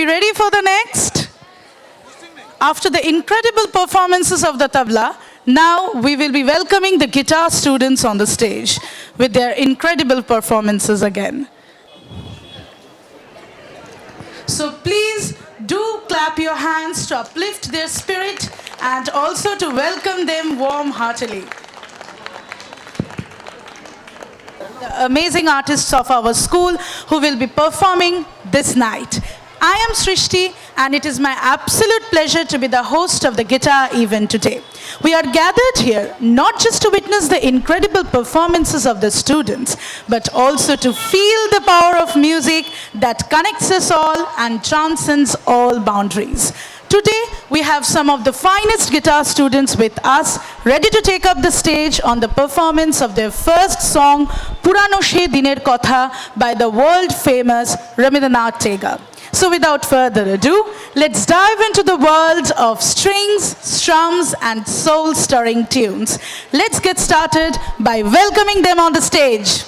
we ready for the next? After the incredible performances of the tabla, now we will be welcoming the guitar students on the stage with their incredible performances again. So please do clap your hands to uplift their spirit and also to welcome them warm-heartedly. The amazing artists of our school who will be performing this night. I am Srishti and it is my absolute pleasure to be the host of the guitar event today. We are gathered here not just to witness the incredible performances of the students, but also to feel the power of music that connects us all and transcends all boundaries. Today, we have some of the finest guitar students with us, ready to take up the stage on the performance of their first song, Purano She Diner Kotha, by the world-famous Rabindranath Tagore. So without further ado, let's dive into the world of strings, strums, and soul-stirring tunes. Let's get started by welcoming them on the stage.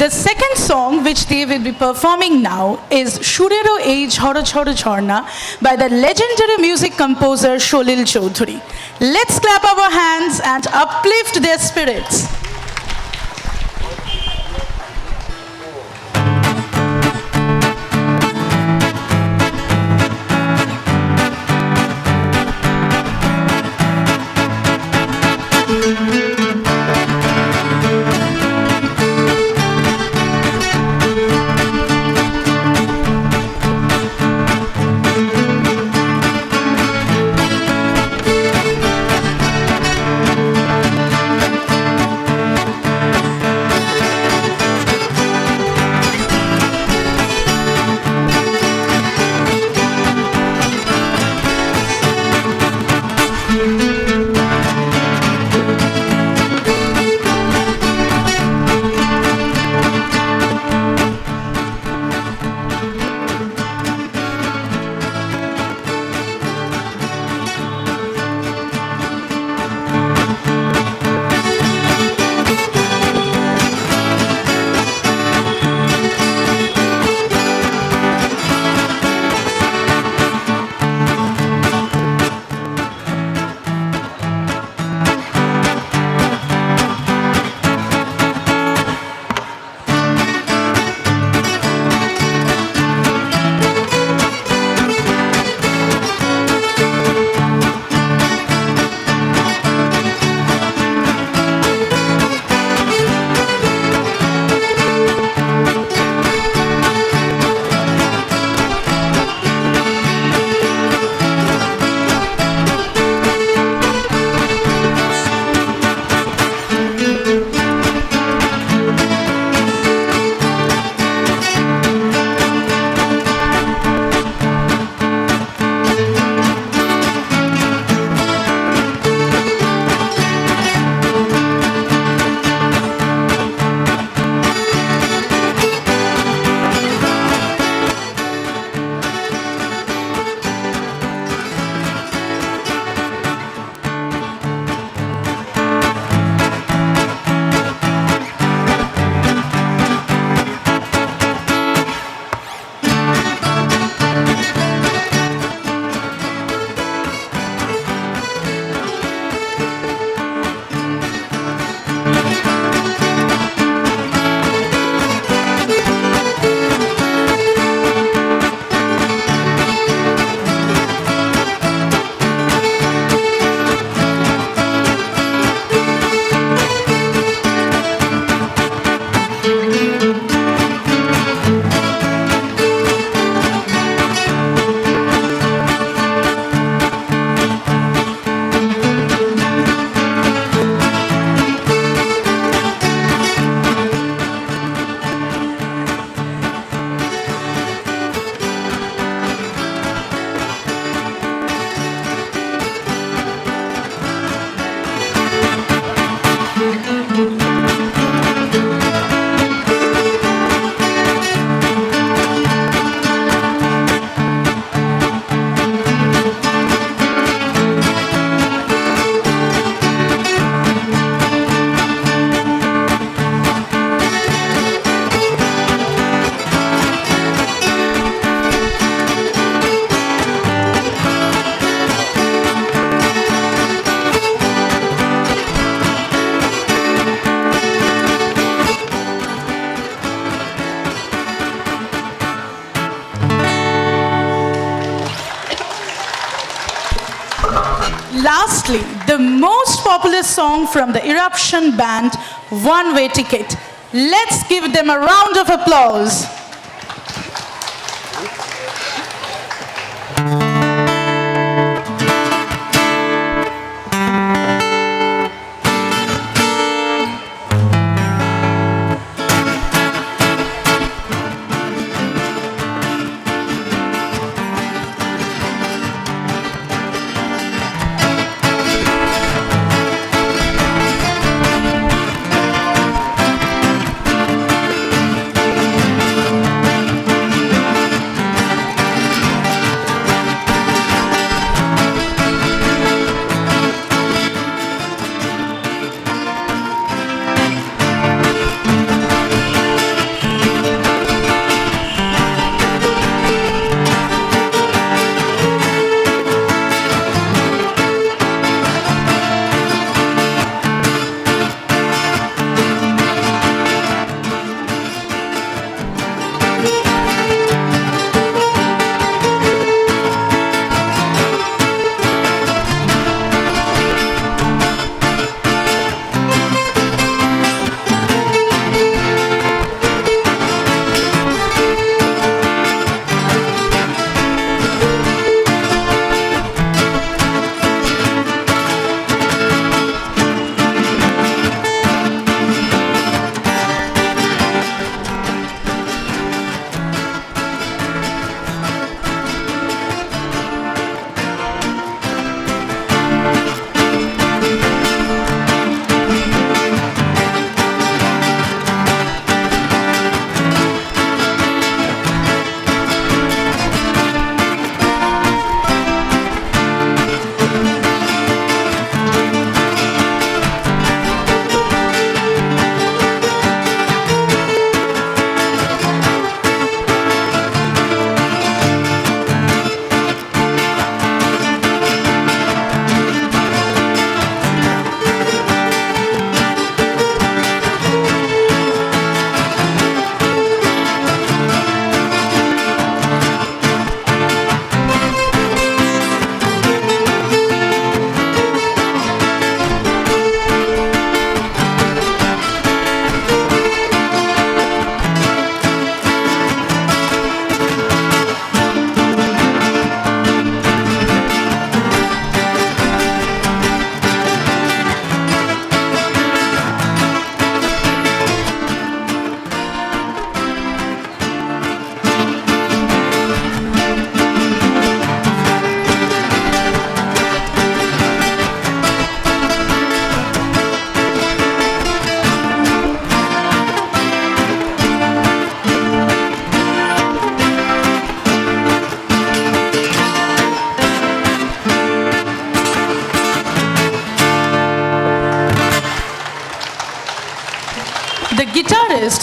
The second song which they will be performing now is Shurero Ei Jhoro Jhoro Jhorna by the legendary music composer Sholil Choudhury. Let's clap our hands and uplift their spirits. Lastly, the most popular song from the Eruption band, One Way Ticket. Let's give them a round of applause.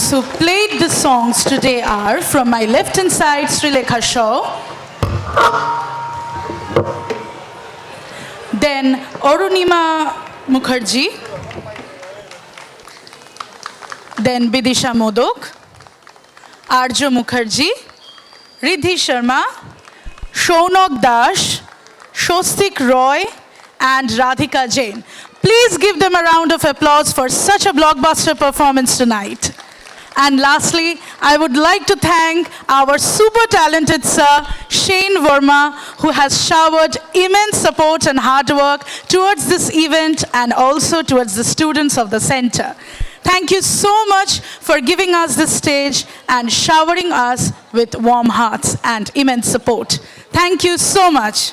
singers who played the songs today are, from my left hand side, Srilekha Shaw, then Arunima Mukherjee, then Bidisha Modok, Arjo Mukherjee, Riddhi Sharma, Shaunak Dash, Shostik Roy, and Radhika Jain. Please give them a round of applause for such a blockbuster performance tonight. And lastly, I would like to thank our super talented sir, Shane Verma, who has showered immense support and hard work towards this event and also towards the students of the center. Thank you so much for giving us this stage and showering us with warm hearts and immense support. Thank you so much.